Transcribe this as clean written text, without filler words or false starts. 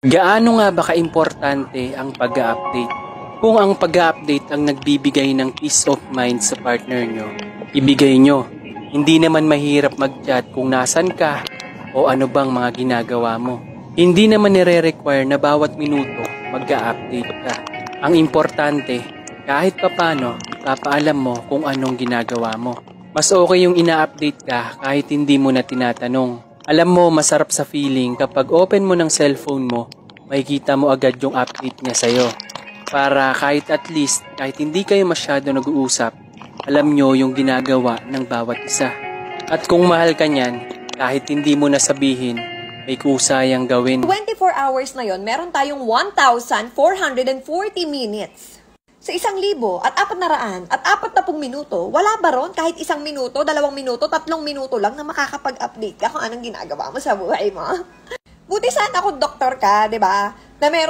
Gaano nga ba kaimportante ang pag-update? Kung ang pag-update ang nagbibigay ng peace of mind sa partner nyo, ibigay nyo. Hindi naman mahirap mag-chat kung nasan ka o ano bang mga ginagawa mo. Hindi naman nire-require na bawat minuto mag-update ka. Ang importante, kahit papano, papaalam mo kung anong ginagawa mo. Mas okay yung ina-update ka kahit hindi mo na tinatanong. Alam mo, masarap sa feeling kapag open mo ng cellphone mo, makikita mo agad yung update niya sa'yo. Para kahit at least, kahit hindi kayo masyado nag-uusap, alam nyo yung ginagawa ng bawat isa. At kung mahal ka niyan, kahit hindi mo nasabihin, may kusayang gawin. 24 hours na yon, meron tayong 1,440 minutes. Sa 1,000 at 400 at 40 minuto, wala ba ron kahit 1 minuto, 2 minuto, 3 minuto lang na makakapag-update ka kung anong ginagawa mo sa buhay mo? Buti sana kung doktor ka, di ba? Na meron